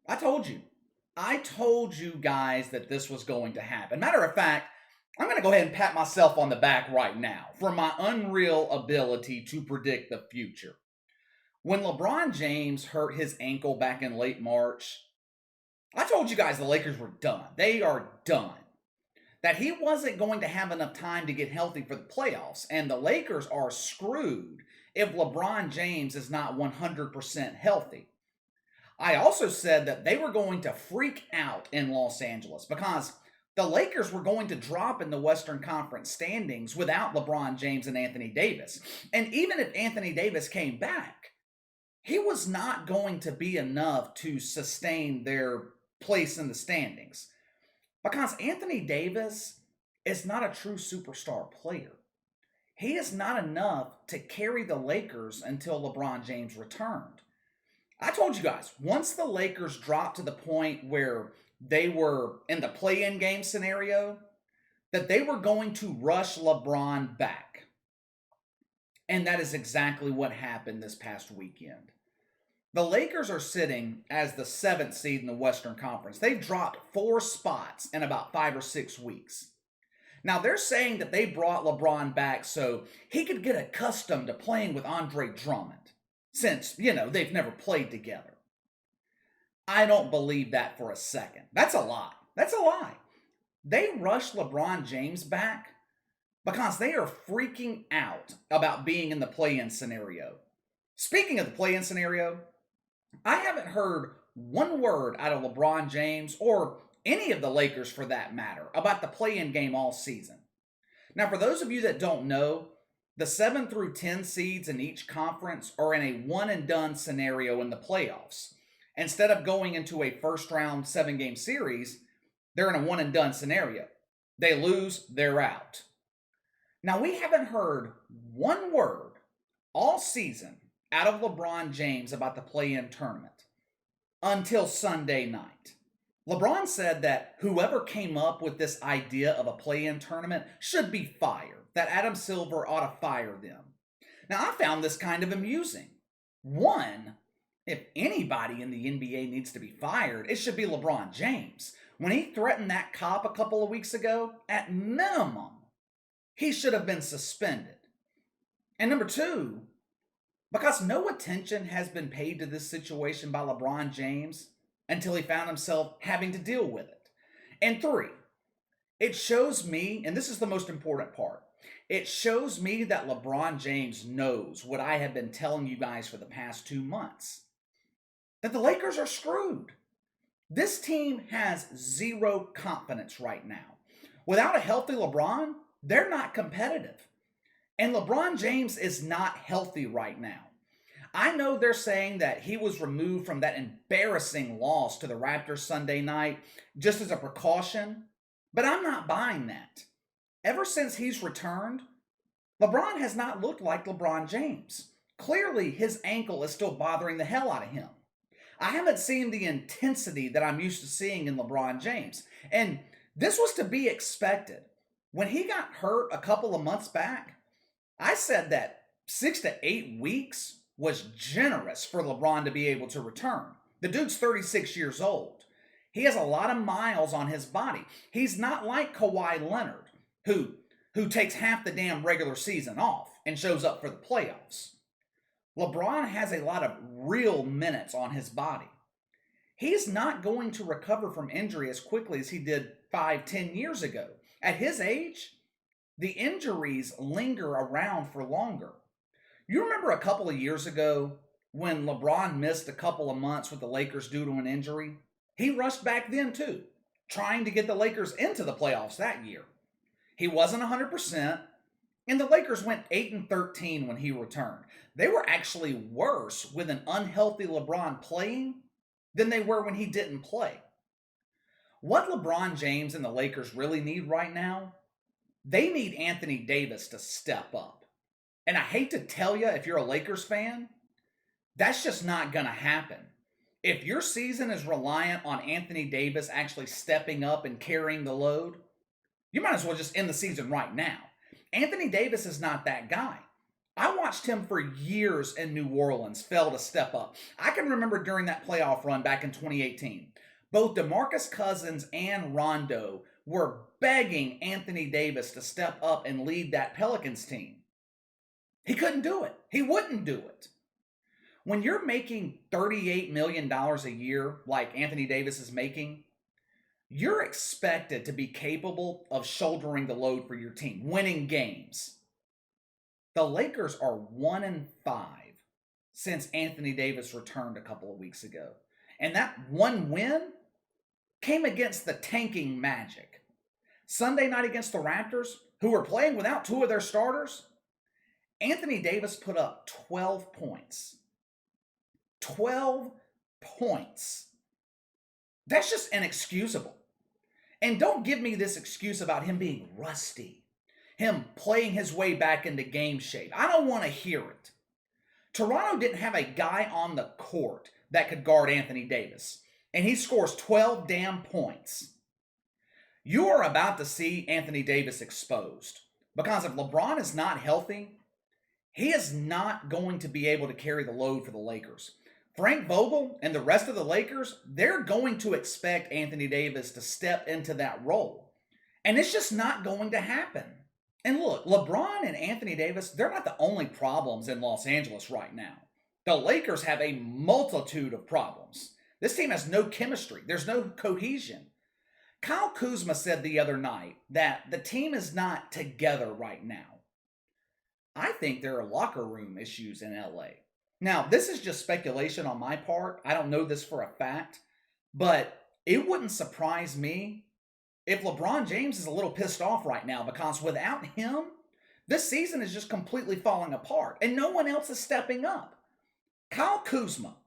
I told you. I told you guys that this was going to happen. Matter of fact, I'm going to go ahead and pat myself on the back right now for my unreal ability to predict the future. When LeBron James hurt his ankle back in late March, I told you guys the Lakers were done. They are done. That he wasn't going to have enough time to get healthy for the playoffs, and the Lakers are screwed if LeBron James is not 100% healthy. I also said that they were going to freak out in Los Angeles because the Lakers were going to drop in the Western Conference standings without LeBron James and Anthony Davis. And even if Anthony Davis came back, he was not going to be enough to sustain their place in the standings because Anthony Davis is not a true superstar player. He is not enough to carry the Lakers until LeBron James returned. I told you guys, once the Lakers dropped to the point where they were in the play-in game scenario, that they were going to rush LeBron back. And that is exactly what happened this past weekend. The Lakers are sitting as the 7th seed in the Western Conference. They've dropped 4 spots in about 5 or 6 weeks. Now, they're saying that they brought LeBron back so he could get accustomed to playing with Andre Drummond. Since, they've never played together. I don't believe that for a second. That's a lie. That's a lie. They rushed LeBron James back because they are freaking out about being in the play-in scenario. Speaking of the play-in scenario, I haven't heard one word out of LeBron James or any of the Lakers for that matter about the play-in game all season. Now, for those of you that don't know, the 7 through 10 seeds in each conference are in a one-and-done scenario in the playoffs. Instead of going into a first-round 7-game series, they're in a one-and-done scenario. They lose, they're out. Now, we haven't heard one word all season out of LeBron James about the play-in tournament until Sunday night. LeBron said that whoever came up with this idea of a play-in tournament should be fired. That Adam Silver ought to fire them. Now, I found this kind of amusing. One, if anybody in the NBA needs to be fired, it should be LeBron James. When he threatened that cop a couple of weeks ago, at minimum, he should have been suspended. And number 2, because no attention has been paid to this situation by LeBron James until he found himself having to deal with it. And 3, it shows me, and this is the most important part, it shows me that LeBron James knows what I have been telling you guys for the past 2 months. That the Lakers are screwed. This team has zero confidence right now. Without a healthy LeBron, they're not competitive. And LeBron James is not healthy right now. I know they're saying that he was removed from that embarrassing loss to the Raptors Sunday night just as a precaution, but I'm not buying that. Ever since he's returned, LeBron has not looked like LeBron James. Clearly, his ankle is still bothering the hell out of him. I haven't seen the intensity that I'm used to seeing in LeBron James. And this was to be expected. When he got hurt a couple of months back, I said that 6 to 8 weeks was generous for LeBron to be able to return. The dude's 36 years old. He has a lot of miles on his body. He's not like Kawhi Leonard, who takes half the damn regular season off and shows up for the playoffs. LeBron has a lot of real minutes on his body. He's not going to recover from injury as quickly as he did 5-10 years ago. At his age, the injuries linger around for longer. You remember a couple of years ago when LeBron missed a couple of months with the Lakers due to an injury? He rushed back then too, trying to get the Lakers into the playoffs that year. He wasn't 100%, and the Lakers went 8-13 when he returned. They were actually worse with an unhealthy LeBron playing than they were when he didn't play. What LeBron James and the Lakers really need right now, they need Anthony Davis to step up. And I hate to tell you, if you're a Lakers fan, that's just not going to happen. If your season is reliant on Anthony Davis actually stepping up and carrying the load, you might as well just end the season right now. Anthony Davis is not that guy. I watched him for years in New Orleans fail to step up. I can remember during that playoff run back in 2018, both DeMarcus Cousins and Rondo were begging Anthony Davis to step up and lead that Pelicans team. He couldn't do it. He wouldn't do it. When you're making $38 million a year like Anthony Davis is making, you're expected to be capable of shouldering the load for your team, winning games. The Lakers are 1-5 since Anthony Davis returned a couple of weeks ago. And that one win came against the tanking Magic. Sunday night against the Raptors, who were playing without two of their starters, Anthony Davis put up 12 points. 12 points. That's just inexcusable. And don't give me this excuse about him being rusty, him playing his way back into game shape. I don't want to hear it. Toronto didn't have a guy on the court that could guard Anthony Davis, and he scores 12 damn points. You are about to see Anthony Davis exposed, because if LeBron is not healthy, he is not going to be able to carry the load for the Lakers. Frank Vogel and the rest of the Lakers, they're going to expect Anthony Davis to step into that role. And it's just not going to happen. And look, LeBron and Anthony Davis, they're not the only problems in Los Angeles right now. The Lakers have a multitude of problems. This team has no chemistry. There's no cohesion. Kyle Kuzma said the other night that the team is not together right now. I think there are locker room issues in LA. Now, this is just speculation on my part. I don't know this for a fact, but it wouldn't surprise me if LeBron James is a little pissed off right now, because without him, this season is just completely falling apart and no one else is stepping up. Kyle Kuzma,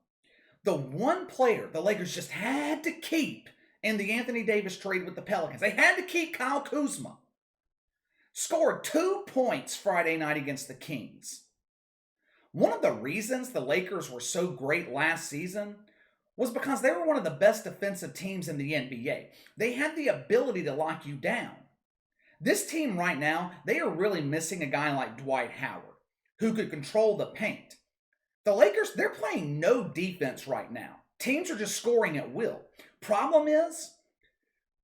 the one player the Lakers just had to keep in the Anthony Davis trade with the Pelicans. They had to keep Kyle Kuzma. Scored 2 points Friday night against the Kings. One of the reasons the Lakers were so great last season was because they were one of the best defensive teams in the NBA. They had the ability to lock you down. This team right now, they are really missing a guy like Dwight Howard, who could control the paint. The Lakers, they're playing no defense right now. Teams are just scoring at will. Problem is,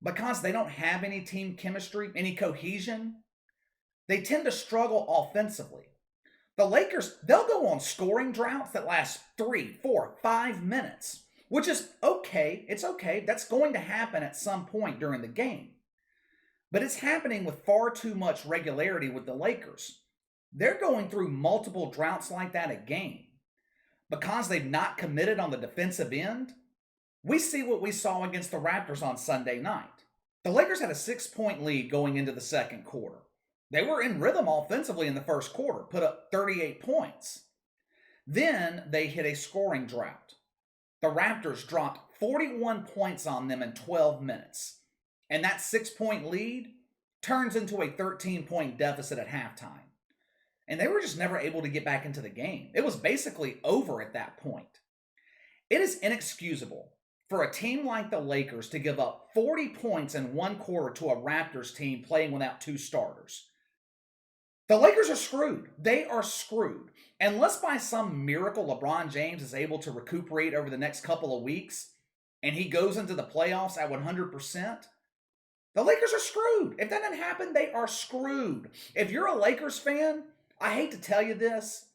because they don't have any team chemistry, any cohesion, they tend to struggle offensively. The Lakers, they'll go on scoring droughts that last 3, 4, 5 minutes, which is okay. It's okay. That's going to happen at some point during the game. But it's happening with far too much regularity with the Lakers. They're going through multiple droughts like that a game. Because they've not committed on the defensive end, we see what we saw against the Raptors on Sunday night. The Lakers had a 6-point lead going into the second quarter. They were in rhythm offensively in the first quarter, put up 38 points. Then they hit a scoring drought. The Raptors dropped 41 points on them in 12 minutes. And that 6-point lead turns into a 13-point deficit at halftime. And they were just never able to get back into the game. It was basically over at that point. It is inexcusable for a team like the Lakers to give up 40 points in one quarter to a Raptors team playing without two starters. The Lakers are screwed. They are screwed. Unless by some miracle LeBron James is able to recuperate over the next couple of weeks and he goes into the playoffs at 100%, the Lakers are screwed. If that doesn't happen, they are screwed. If you're a Lakers fan, I hate to tell you this,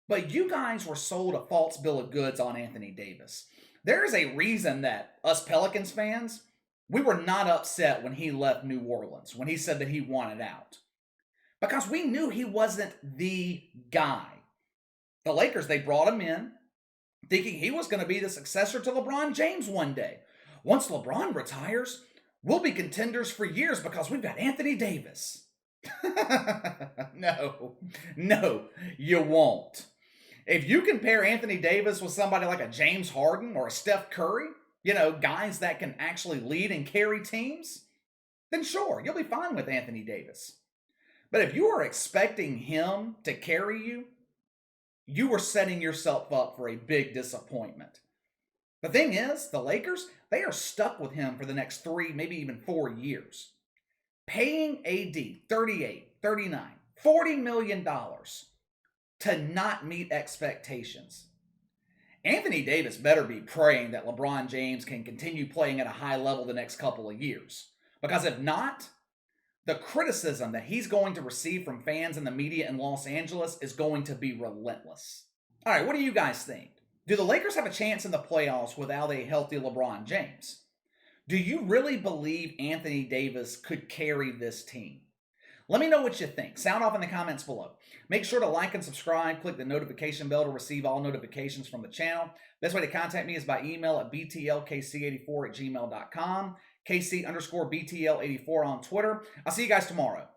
but you guys were sold a false bill of goods on Anthony Davis. There is a reason that us Pelicans fans, we were not upset when he left New Orleans, when he said that he wanted out. Because we knew he wasn't the guy. The Lakers, they brought him in thinking he was going to be the successor to LeBron James one day. Once LeBron retires, we'll be contenders for years because we've got Anthony Davis. No, you won't. If you compare Anthony Davis with somebody like a James Harden or a Steph Curry, guys that can actually lead and carry teams, then sure, you'll be fine with Anthony Davis. But if you are expecting him to carry you, you are setting yourself up for a big disappointment. The thing is, the Lakers, they are stuck with him for the next 3, maybe even 4 years. Paying AD $38, $39, $40 million to not meet expectations. Anthony Davis better be praying that LeBron James can continue playing at a high level the next couple of years. Because if not, the criticism that he's going to receive from fans and the media in Los Angeles is going to be relentless. All right, what do you guys think? Do the Lakers have a chance in the playoffs without a healthy LeBron James? Do you really believe Anthony Davis could carry this team? Let me know what you think. Sound off in the comments below. Make sure to like and subscribe. Click the notification bell to receive all notifications from the channel. Best way to contact me is by email at btlkc84@gmail.com. KC_BTL84 on Twitter. I'll see you guys tomorrow.